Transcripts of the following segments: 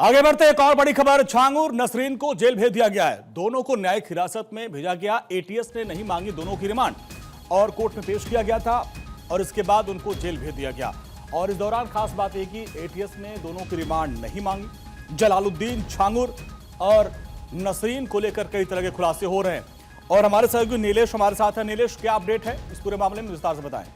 आगे बढ़ते एक और बड़ी खबर। छांगुर नसरीन को जेल भेज दिया गया है। दोनों को न्यायिक हिरासत में भेजा गया। एटीएस ने नहीं मांगी दोनों की रिमांड और कोर्ट में पेश किया गया था और इसके बाद उनको जेल भेज दिया गया। और इस दौरान खास बात यह कि एटीएस ने दोनों की रिमांड नहीं मांगी। जलालुद्दीन, छांगुर और नसरीन को लेकर कई तरह के खुलासे हो रहे हैं और हमारे सहयोगी नीलेश हमारे साथ है। नीलेश, क्या अपडेट है इस पूरे मामले में, विस्तार से बताएं।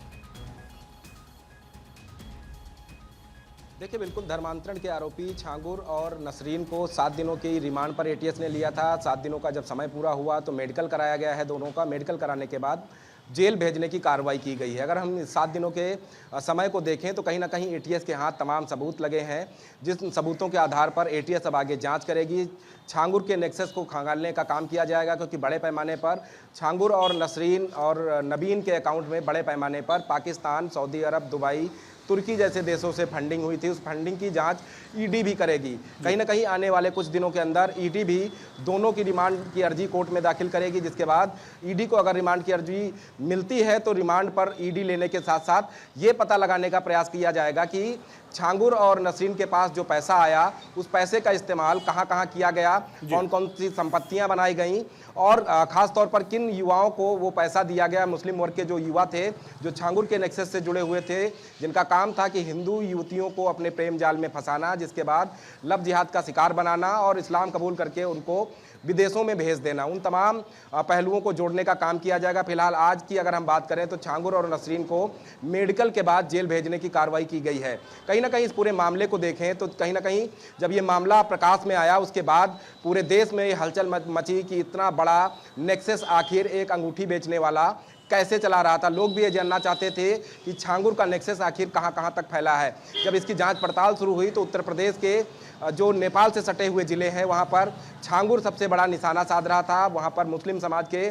देखिए, बिल्कुल धर्मांतरण के आरोपी छांगुर और नसरीन को 7 दिनों की रिमांड पर एटीएस ने लिया था। 7 दिनों का जब समय पूरा हुआ तो मेडिकल कराया गया है दोनों का। मेडिकल कराने के बाद जेल भेजने की कार्रवाई की गई है। अगर हम 7 दिनों के समय को देखें तो कहीं ना कहीं एटीएस के हाथ तमाम सबूत लगे हैं, जिस सबूतों के आधार पर एटीएस अब आगे जांच करेगी। छांगुर के नेक्सस को खंगालने का काम किया जाएगा, क्योंकि बड़े पैमाने पर छांगुर और नसरीन और नबीन के अकाउंट में बड़े पैमाने पर पाकिस्तान, सऊदी अरब, दुबई, तुर्की जैसे देशों से फंडिंग हुई थी। उस फंडिंग की जांच ईडी भी करेगी। कहीं ना कहीं आने वाले कुछ दिनों के अंदर ईडी भी दोनों की रिमांड की अर्जी कोर्ट में दाखिल करेगी, जिसके बाद ईडी को अगर रिमांड की अर्जी मिलती है तो रिमांड पर ईडी लेने के साथ साथ ये पता लगाने का प्रयास किया जाएगा कि छांगुर और नसरीन के पास जो पैसा आया उस पैसे का इस्तेमाल कहाँ कहाँ किया गया, कौन कौन सी संपत्तियां बनाई गई और खास तौर पर किन युवाओं को वो पैसा दिया गया। मुस्लिम वर्ग के जो युवा थे, जो छांगुर के नेक्सस से जुड़े हुए थे, जिनका काम था कि हिंदू युवतियों को अपने प्रेम जाल में फंसाना, जिसके बाद लव जिहाद का शिकार बनाना और इस्लाम कबूल करके उनको विदेशों में भेज देना, उन तमाम पहलुओं को जोड़ने का काम किया जाएगा। फिलहाल आज की अगर हम बात करें तो छांगुर और नसरीन को मेडिकल के बाद जेल भेजने की कार्रवाई की गई है। कहीं ना कहीं इस पूरे मामले को देखें तो कहीं ना कहीं जब ये मामला प्रकाश में आया उसके बाद पूरे देश में हलचल मची कि इतना बड़ा नेक्सस आखिर एक अंगूठी बेचने वाला कैसे चला रहा था। लोग भी ये जानना चाहते थे कि छांगुर का नेक्सस आखिर कहां कहां तक फैला है। जब इसकी जांच पड़ताल शुरू हुई तो उत्तर प्रदेश के जो नेपाल से सटे हुए ज़िले हैं वहां पर छांगुर सबसे बड़ा निशाना साध रहा था। वहां पर मुस्लिम समाज के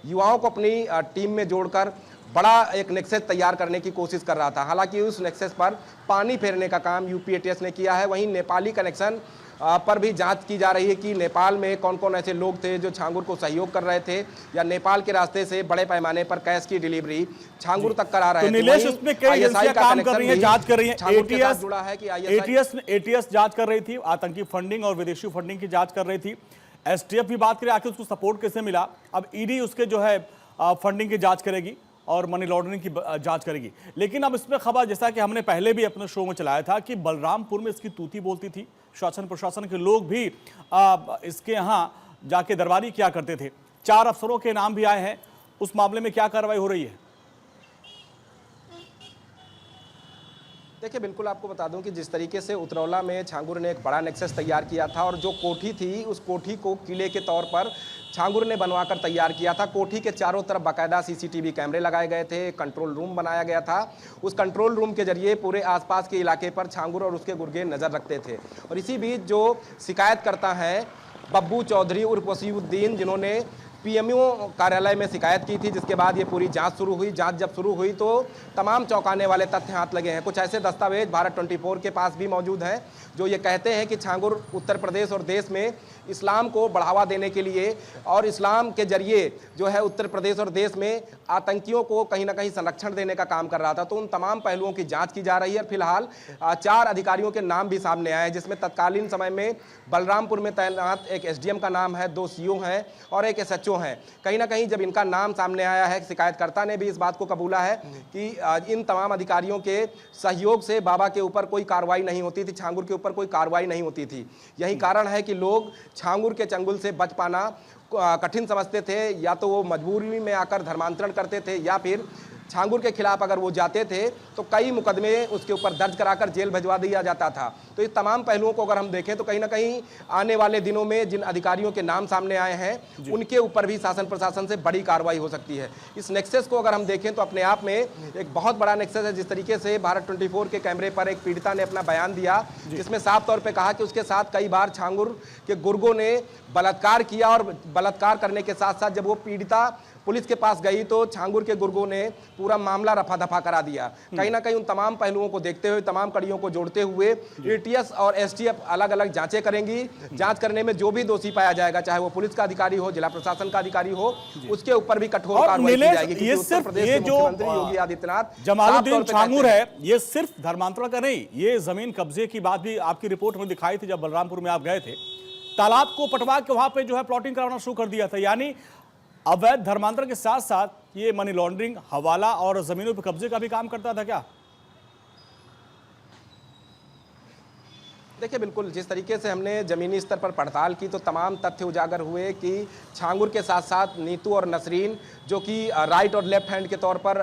युवाओं को अपनी टीम में जोड़कर बड़ा एक नेक्सस तैयार करने की कोशिश कर रहा था। हालांकि उस नेक्सस पर पानी फेरने का काम यूपी एटीएस ने किया है। वहीं नेपाली कनेक्शन पर भी जांच की जा रही है कि नेपाल में कौन कौन ऐसे लोग थे जो छांगुर को सहयोग कर रहे थे या नेपाल के रास्ते से बड़े पैमाने पर कैश की डिलीवरी छांगुर तक करा रहे थे। नीलेश, इसमें कई एजेंसियां काम कर रही हैं, जांच कर रही हैं। जुड़ा है कि एटीएस जांच कर रही थी, आतंकी फंडिंग और विदेशी फंडिंग की जांच कर रही थी। एसटीएफ भी बात करें आखिर उसको सपोर्ट कैसे मिला। अब ईडी उसके जो है फंडिंग की जांच करेगी और मनी लॉन्ड्रिंग की जांच करेगी। लेकिन अब इसमें खबर, जैसा कि हमने पहले भी अपने शो में चलाया था, कि बलरामपुर में इसकी तूती बोलती थी। शासन प्रशासन के लोग भी इसके यहाँ जाके दरबारी किया करते थे। 4 अफसरों के नाम भी आए हैं। उस मामले में क्या कार्रवाई हो रही है? देखिए, बिल्कुल आपको बता दूं कि जिस तरीके से उतरौला में छांगुर ने एक बड़ा नेक्सस तैयार किया था और जो कोठी थी उस कोठी को किले के तौर पर छांगुर ने बनवाकर तैयार किया था। कोठी के चारों तरफ बाकायदा सीसीटीवी कैमरे लगाए गए थे, कंट्रोल रूम बनाया गया था। उस कंट्रोल रूम के जरिए पूरे आसपास के इलाके पर छांगुर और उसके गुर्गे नज़र रखते थे। और इसी बीच जो शिकायत करता है बब्बू चौधरी उर्फ वसीउद्दीन, जिन्होंने पीएमओ कार्यालय में शिकायत की थी, जिसके बाद ये पूरी जांच शुरू हुई। जांच जब शुरू हुई तो तमाम चौंकाने वाले तथ्य हाथ लगे हैं। कुछ ऐसे दस्तावेज भारत 24 के पास भी मौजूद हैं जो ये कहते हैं कि छांगुर उत्तर प्रदेश और देश में इस्लाम को बढ़ावा देने के लिए और इस्लाम के जरिए जो है उत्तर प्रदेश और देश में आतंकियों को कहीं ना कहीं संरक्षण देने का काम कर रहा था। तो उन तमाम पहलुओं की जांच की जा रही है। फिलहाल 4 अधिकारियों के नाम भी सामने आए हैं, जिसमें तत्कालीन समय में बलरामपुर में तैनात एक एसडीएम का नाम है, 2 सीओ हैं और एक एसएचओ हैं। कहीं ना कहीं जब इनका नाम सामने आया है, शिकायतकर्ता ने भी इस बात को कबूला है कि इन तमाम अधिकारियों के सहयोग से बाबा के ऊपर कोई कार्रवाई नहीं होती थी, छांगुर के ऊपर कोई कार्रवाई नहीं होती थी। यही कारण है कि लोग छांगुर के चंगुल से बच पाना कठिन समझते थे। या तो वो मजबूरी में आकर धर्मांतरण करते थे या फिर छांगुर के खिलाफ अगर वो जाते थे तो कई मुकदमे उसके ऊपर दर्ज कराकर जेल भिजवा दिया जाता था। तो इस तमाम पहलुओं को अगर हम देखें तो कहीं ना कहीं आने वाले दिनों में जिन अधिकारियों के नाम सामने आए हैं उनके ऊपर भी शासन प्रशासन से बड़ी कार्रवाई हो सकती है। इस नेक्सस को अगर हम देखें तो अपने आप में एक बहुत बड़ा नेक्सस है। जिस तरीके से भारत 24 के कैमरे पर एक पीड़िता ने अपना बयान दिया, जिसमें साफ तौर पर कहा कि उसके साथ कई बार छांगुर के गुर्गों ने बलात्कार किया और बलात्कार करने के साथ साथ जब वो पीड़िता पुलिस के पास गई तो छांगुर के गुर्गों ने पूरा मामला रफा दफा करा दिया। कहीं ना कहीं उन तमाम पहलुओं को देखते हुए, तमाम कड़ियों को जोड़ते हुए एटीएस और एसटीएफ अलग अलग जांचें करेंगी। जांच करने में जो भी दोषी पाया जाएगा, चाहे वो पुलिस का अधिकारी हो, जिला प्रशासन का अधिकारी हो, उसके ऊपर भी कठोर कार्रवाई की जाएगी। क्योंकि उत्तर प्रदेश के मुख्यमंत्री योगी आदित्यनाथ जमालुद्दीन छांगुर है, ये सिर्फ धर्मांतरण का नहीं, ये जमीन कब्जे की बात भी आपकी रिपोर्ट में दिखाई थी जब बलरामपुर में आप गए थे। तालाब को पटवा के वहां पे जो है प्लॉटिंग कराना शुरू कर दिया था। यानी अवैध धर्मांतरण के साथ साथ ये मनी लॉन्ड्रिंग, हवाला और जमीनों पर कब्जे का भी काम करता था क्या? देखिए, बिल्कुल जिस तरीके से हमने जमीनी स्तर पर पड़ताल की तो तमाम तथ्य उजागर हुए कि छांगुर के साथ साथ नीतू और नसरीन, जो कि राइट और लेफ्ट हैंड के तौर पर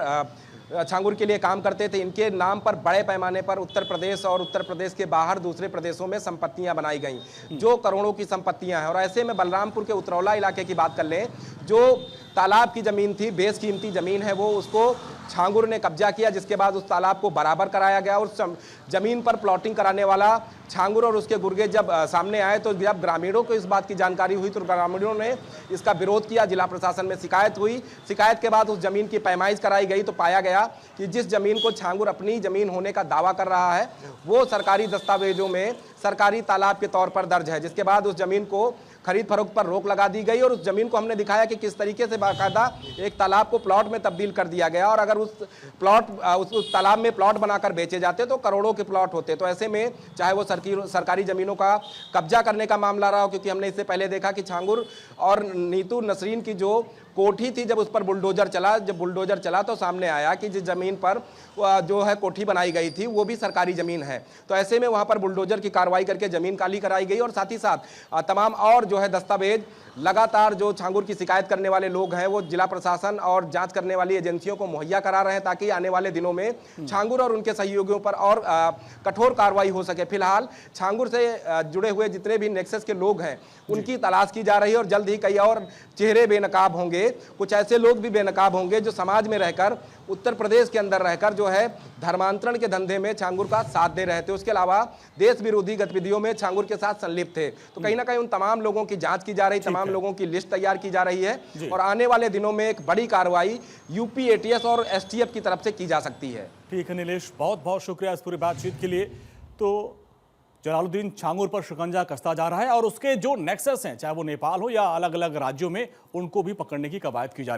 छांगुर के लिए काम करते थे, इनके नाम पर बड़े पैमाने पर उत्तर प्रदेश और उत्तर प्रदेश के बाहर दूसरे प्रदेशों में संपत्तियां बनाई गईं, जो करोड़ों की संपत्तियां हैं। और ऐसे में बलरामपुर के उतरौला इलाके की बात कर लें, जो तालाब की जमीन थी, बेशकीमती जमीन है, वो उसको छांगुर ने कब्जा किया, जिसके बाद उस तालाब को बराबर कराया गया। और जमीन पर प्लॉटिंग कराने वाला छांगुर और उसके गुर्गे जब सामने आए तो जब ग्रामीणों को इस बात की जानकारी हुई तो ग्रामीणों ने इसका विरोध किया। जिला प्रशासन में शिकायत हुई। शिकायत के बाद उस जमीन की पैमाइश कराई गई तो पाया गया कि जिस जमीन को छांगुर अपनी जमीन होने का दावा कर रहा है, वो सरकारी दस्तावेजों में सरकारी तालाब के तौर पर दर्ज है। जिसके बाद उस जमीन को खरीद फरोख्त पर रोक लगा दी गई और उस जमीन को हमने दिखाया कि किस तरीके से बाकायदा एक तालाब को प्लॉट में तब्दील कर दिया गया। और अगर उस तालाब में प्लॉट बनाकर बेचे जाते तो करोड़ों के प्लॉट होते। तो ऐसे में चाहे वो सरकारी जमीनों का कब्जा करने का मामला रहा हो, क्योंकि हमने इससे पहले देखा कि छांगुर और नीतू नसरीन की जो कोठी थी, जब उस पर बुलडोजर चला तो सामने आया कि जिस जमीन पर जो है कोठी बनाई गई थी वो भी सरकारी जमीन है। तो ऐसे में वहां पर बुलडोजर की कार्रवाई करके जमीन खाली कराई गई और साथ ही साथ तमाम और जो है दस्तावेज लगातार जो छांगुर की शिकायत करने वाले लोग हैं वो जिला प्रशासन और जांच करने वाली एजेंसियों को मुहैया करा रहे हैं, ताकि आने वाले दिनों में छांगुर और उनके सहयोगियों पर और कठोर कार्रवाई हो सके। फिलहाल छांगुर से जुड़े हुए जितने भी नेक्सस के लोग हैं उनकी तलाश की जा रही है और जल्द ही कई और चेहरे बेनकाब होंगे। कुछ ऐसे लोग भी बेनकाब होंगे जो समाज में रहकर, उत्तर प्रदेश के अंदर रहकर जो है धर्मांतरण के धंधे में छांगुर का साथ दे रहे थे। उसके अलावा देश विरोधी गतिविधियों में छांगुर के साथ संलिप्त थे। तो कहीं ना कहीं उन तमाम लोगों की जांच की जा रही, तमाम लोगों की लिस्ट तैयार की जा रही है और आने वाले दिनों में एक बड़ी कार्रवाई यूपी एटीएस और एसटीएफ की तरफ से की जा सकती है। ठीक है नीलेश, बहुत बहुत शुक्रिया इस पूरी बातचीत के लिए। तो जलालुद्दीन छांगुर पर शिकंजा कसता जा रहा है और उसके जो नेक्सस हैं, चाहे वो नेपाल हो या अलग अलग राज्यों में, उनको भी पकड़ने की कवायद की जा रही है।